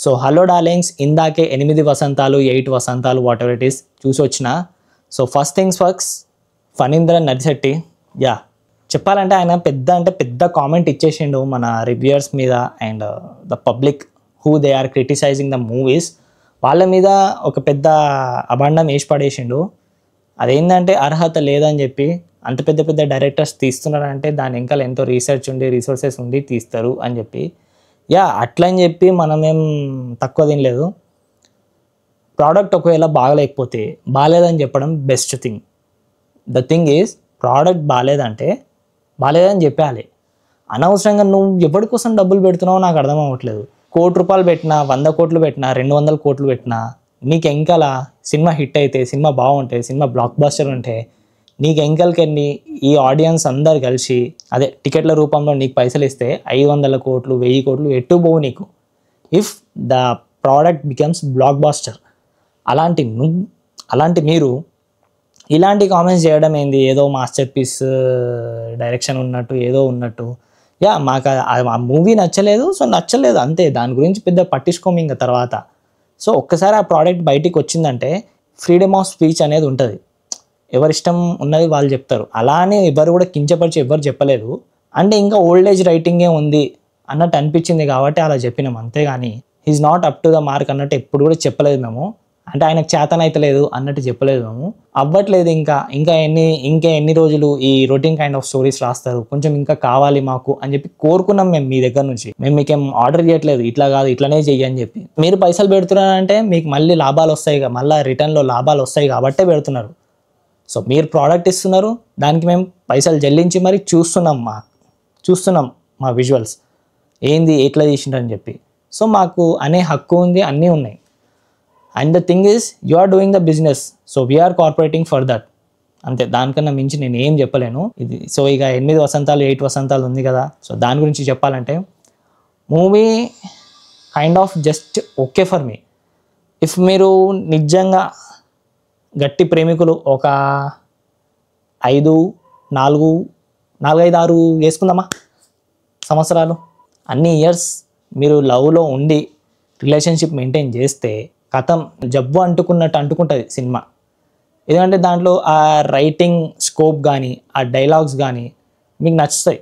So hello darlings, ఇందాకే 8 వసంతాలు 8 వసంతాలు వాట్ ఎవర్ ఇట్ ఈస్ చూసి వచ్చిన. So first things first, Phanindra Narsetti చెప్పాలంటే ఆయన పెద్ద కామెంట్ ఇచ్చేసిండు మన రివ్యూయర్స్ మీద and the public who they are criticising the movies, వాళ్ళ మీద ఒక పెద్ద అభాండం వేసి పడేసిండు. అదేంటంటే అర్హత లేదని చెప్పి, అంత పెద్ద డైరెక్టర్స్ తీస్తున్నారంటే దాని వెనకాల ఎంతో రీసెర్చ్ ఉండి రిసోర్సెస్ ఉండి తీస్తారు అని చెప్పి. అట్లని చెప్పి మనమేం తక్కువ తినలేదు. ప్రోడక్ట్ ఒకవేళ బాగలేకపోతే బాగాలేదని చెప్పడం best thing. The thing is, product బాగాలేదంటే బాగాలేదని చెప్పాలి. అనవసరంగా నువ్వు ఎవరి కోసం డబ్బులు పెడుతున్నావో నాకు అర్థం అవ్వట్లేదు. ₹1,00,00,000 పెట్టినా, 100 కోట్లు పెట్టినా, 200 కోట్లు పెట్టినా, నీకు ఎంకల సినిమా హిట్ అయితే, సినిమా బాగుంటే, సినిమా బ్లాక్ బస్టర్ ఉంటే, నీకు ఎంకల్కెళ్ళి ఈ ఆడియన్స్ అందరు కలిసి అదే టికెట్ల రూపంలో నీకు పైసలు ఇస్తే 500 కోట్లు 1000 కోట్లు ఎటు పోవు నీకు, if the product becomes block buster. అలాంటి మీరు ఇలాంటి కామెంట్స్ చేయడం ఏంది? ఏదో మాస్టర్ పీస్ డైరెక్షన్ ఉన్నట్టు, ఏదో ఉన్నట్టు. మాకు ఆ మూవీ నచ్చలేదు, సో నచ్చలేదు అంతే. దాని గురించి పెద్ద పట్టించుకోము ఇంకా తర్వాత. సో ఒక్కసారి ఆ ప్రోడక్ట్ బయటికి వచ్చిందంటే ఫ్రీడమ్ ఆఫ్ స్పీచ్ అనేది ఉంటుంది. ఎవరిష్టం ఉన్నది వాళ్ళు చెప్తారు. అలానే ఎవరు కూడా కించపరిచి ఎవరు చెప్పలేదు. అంటే ఇంకా ఓల్డ్ ఏజ్ రైటింగే ఉంది అన్నట్టు అనిపించింది కాబట్టి అలా చెప్పినాం, అంతేగాని he's not up to the mark అన్నట్టు ఎప్పుడు కూడా చెప్పలేదు మేము. అంటే ఆయనకు చేతనైతలేదు అన్నట్టు చెప్పలేదు మేము. అవ్వట్లేదు ఇంకా ఎన్ని రోజులు ఈ రొటీన్ కైండ్ ఆఫ్ స్టోరీస్ రాస్తారు, కొంచెం ఇంకా కావాలి మాకు అని చెప్పి కోరుకున్నాం మేము మీ దగ్గర నుంచి. మేము మీకేం ఆర్డర్ చేయట్లేదు, ఇట్లా కాదు ఇట్లనే చెయ్యి అని చెప్పి. మీరు పైసలు పెడుతున్నారంటే మీకు మళ్ళీ లాభాలు వస్తాయి, మళ్ళీ రిటర్న్లో లాభాలు వస్తాయి కాబట్టే పెడుతున్నారు. సో మీరు ప్రోడక్ట్ ఇస్తున్నారు, దానికి మేము పైసలు చెల్లించి మరి చూస్తున్నాం మా విజువల్స్ ఏంది ఎట్లా తీసిండ్రని చెప్పి. సో మాకు అనే హక్కు ఉంది, అన్నీ ఉన్నాయి. And the thing is, you are doing the business, so we are cooperating for that. అంతే, దానికన్నా మించి నేను ఏం చెప్పలేను. ఇది సో ఇక 8 వసంతాలు 8 వసంతాలు ఉంది కదా, సో దాని గురించి చెప్పాలంటే movie kind of just okay for me. If మీరు నిజంగా గట్టి ప్రేమికులు, ఒక 4, 5, 6 వేసుకుందామా సంవత్సరాలు, అన్ని ఇయర్స్ మీరు లవ్లో ఉండి రిలేషన్షిప్ మెయింటైన్ చేస్తే కథం జబ్బు అంటుకుంటుంది సినిమా. ఎందుకంటే దాంట్లో ఆ రైటింగ్ స్కోప్ కానీ, ఆ డైలాగ్స్ కానీ మీకు నచ్చుతాయి.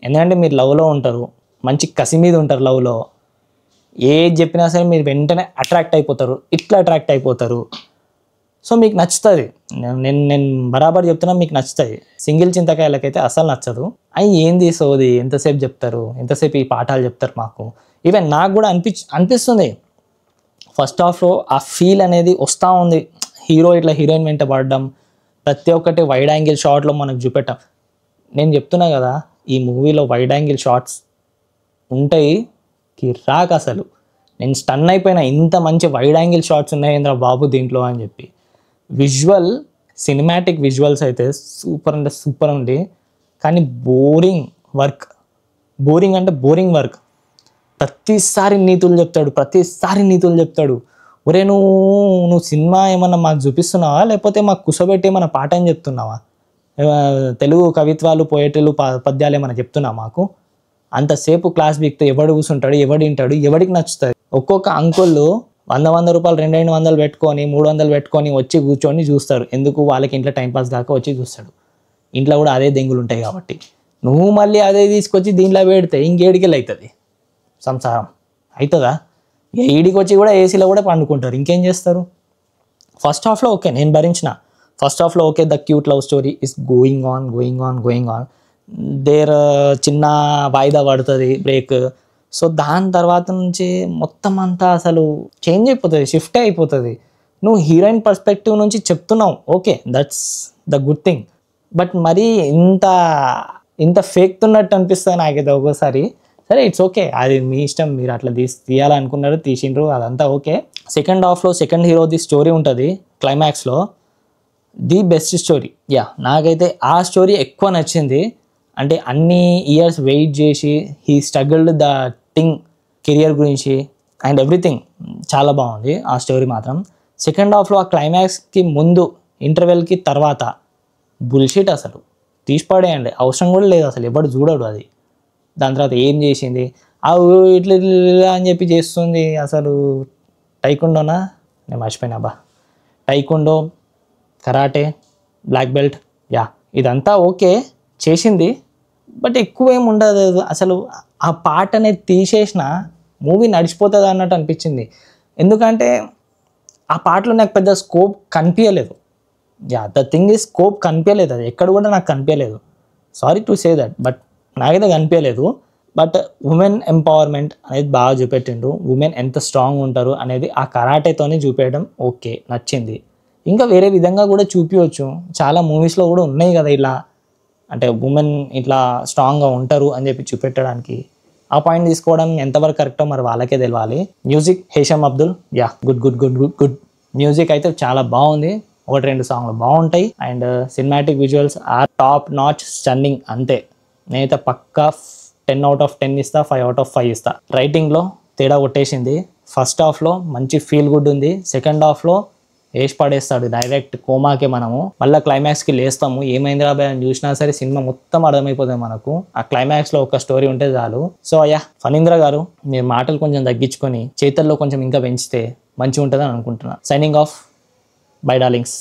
ఎందుకంటే మీరు లవ్లో ఉంటారు, మంచి కసి మీద ఉంటారు లవ్లో. ఏది చెప్పినా సరే మీరు వెంటనే అట్రాక్ట్ అయిపోతారు. సో మీకు నచ్చుతుంది. నేను బరాబర్ చెప్తున్నా, మీకు నచ్చుతుంది. సింగిల్ చింతకాయలకైతే అసలు నచ్చదు. ఏంది సోది, ఎంతసేపు చెప్తారు, ఎంతసేపు ఈ పాఠాలు చెప్తారు మాకు. ఈవెన్ నాకు కూడా అనిపిస్తుంది ఫస్ట్ హాఫ్లో ఆ ఫీల్ అనేది వస్తూ ఉంది. హీరో ఇట్లా హీరోయిన్ వెంట పడడం, ప్రతి ఒక్కటి వైడ్ యాంగిల్ షాట్లో మనకు చూపెట్టాం. నేను చెప్తున్నా కదా, ఈ మూవీలో వైడ్ యాంగిల్ షాట్స్ ఉంటాయి, కిరాక్. అసలు నేను స్టన్ అయిపోయినా, ఇంత మంచి వైడ్ యాంగిల్ షాట్స్ ఉన్నాయేంద్ర బాబు దీంట్లో అని చెప్పి. సినిమాటిక్ విజువల్స్ అయితే సూపర్ అంటే సూపర్ ఉంది. కానీ బోరింగ్ వర్క్. ప్రతిసారి నీతులు చెప్తాడు. ఒరే నువ్వు సినిమా ఏమన్నా మాకు చూపిస్తున్నావా, లేకపోతే మాకు కుసబెట్టి ఏమన్నా పాట అని చెప్తున్నావా? తెలుగు కవిత్వాలు, పోయేటలు, పద్యాలు ఏమన్నా చెప్తున్నావా మాకు? అంతసేపు క్లాస్ బిక్తే ఎవడు కూర్చుంటాడు, ఎవడు వింటాడు, ఎవడికి నచ్చుతుంది? ఒక్కొక్క అంకుళ్ళు 100 రూపాయలు 200 పెట్టుకొని 300 పెట్టుకొని వచ్చి కూర్చొని చూస్తారు. ఎందుకు? వాళ్ళకి ఇంట్లో టైంపాస్ కాక వచ్చి చూస్తాడు. ఇంట్లో కూడా అదే దెంగులు ఉంటాయి కాబట్టి. నువ్వు మళ్ళీ అదే తీసుకొచ్చి దీంట్లో పెడితే ఇంకేడికెళ్ళి అవుతుంది సంసారం? అవుతుందా? ఈడికి వచ్చి కూడా ఏసీలో కూడా పండుకుంటారు. ఇంకేం చేస్తారు? ఫస్ట్ హాఫ్లో ఓకే, నేను భరించిన. ఫస్ట్ హాఫ్లో okay, the cute love story is going on. There చిన్న వాయిదా పడుతుంది, బ్రేక్. సో దాని తర్వాత నుంచి మొత్తం అంతా అసలు చేంజ్ అయిపోతుంది, షిఫ్ట్ అయిపోతుంది. నువ్వు హీరోయిన్ పర్స్పెక్టివ్ నుంచి చెప్తున్నావు, okay, that's the good thing. But మరీ ఇంత ఫేక్తున్నట్టు అనిపిస్తుంది నాకైతే ఒక్కోసారి. సరే, ఇట్స్ ఓకే, అది మీ ఇష్టం, మీరు అట్లా తీయాలనుకున్నారు, తీసిండ్రు, అదంతా ఓకే. సెకండ్ హాఫ్లో సెకండ్ హీరోది స్టోరీ ఉంటుంది, క్లైమాక్స్లో ది బెస్ట్ స్టోరీ. నాకైతే ఆ స్టోరీ ఎక్కువ నచ్చింది. అంటే అన్ని ఇయర్స్ వెయిట్ చేసి he struggled the thing, career గురించి అండ్ ఎవ్రీథింగ్ చాలా బాగుంది ఆ స్టోరీ మాత్రం. సెకండ్ హాఫ్లో ఆ క్లైమాక్స్కి ముందు, ఇంటర్వెల్కి తర్వాత బుల్షిట్ అసలు తీసిపడేయండి, అవసరం కూడా లేదు అసలు, ఎవడు చూడడు అది. దాని తర్వాత ఏం చేసింది, ఆ ఇట్లా ఇట్లా అని చెప్పి చేస్తుంది. అసలు టైకుండోనా, నేను మర్చిపోయినా బా, టైకుండో, కరాటే, బ్లాక్ బెల్ట్, యా ఇదంతా ఓకే చేసింది. బట్ ఎక్కువ ఏమి ఉండదు అసలు. ఆ పార్ట్ అనేది తీసేసిన మూవీ నడిచిపోతుంది అన్నట్టు అనిపించింది. ఎందుకంటే ఆ పాటలో నాకు పెద్ద స్కోప్ కనిపించలేదు. Yeah the thing is scope కనిపించలేదు, అది ఎక్కడ కూడా నాకు కనిపించలేదు. Sorry to say that, but నాకైతే కనిపించలేదు. బట్ ఉమెన్ ఎంపవర్మెంట్ అనేది బాగా చూపెట్టిండు. ఉమెన్ ఎంత స్ట్రాంగ్ ఉంటారు అనేది ఆ కరాటేతోనే చూపించడం ఓకే, నచ్చింది. ఇంకా వేరే విధంగా కూడా చూపించవచ్చు. చాలా మూవీస్లో కూడా ఉన్నాయి కదా ఇలా, అంటే ఉమెన్ ఇట్లా స్ట్రాంగ్గా ఉంటారు అని చెప్పి చూపెట్టడానికి. ఆ పాయింట్ తీసుకోవడం ఎంతవరకు కరెక్టో మరి వాళ్ళకే తెలియాలి. Music Hesham Abdul, yeah good good good good good. Music అయితే చాలా బాగుంది, 1-2 సాంగ్లు బాగుంటాయి. And cinematic visuals are top notch, stunning అంతే. నేనైతే పక్కా 10/10 ఇస్తా, 5/5 ఇస్తా. రైటింగ్లో తేడా కొట్టేసింది. ఫస్ట్ హాఫ్లో మంచి ఫీల్ గుడ్ ఉంది, సెకండ్ హాఫ్లో వేసి పడేస్తాడు డైరెక్ట్ కోమాకే. మనము మళ్ళీ క్లైమాక్స్కి లేస్తాము, ఏమైంది రాబాయ్ అని చూసినా సరే సినిమా మొత్తం అర్థమైపోతుంది మనకు. ఆ క్లైమాక్స్లో ఒక స్టోరీ ఉంటే చాలు. సో అయ్యా ఫణీంద్ర గారు, మీరు మాటలు కొంచెం తగ్గించుకొని చేతల్లో కొంచెం ఇంకా పెంచితే మంచిగా ఉంటుందని అనుకుంటున్నా. Signing off, by darlings.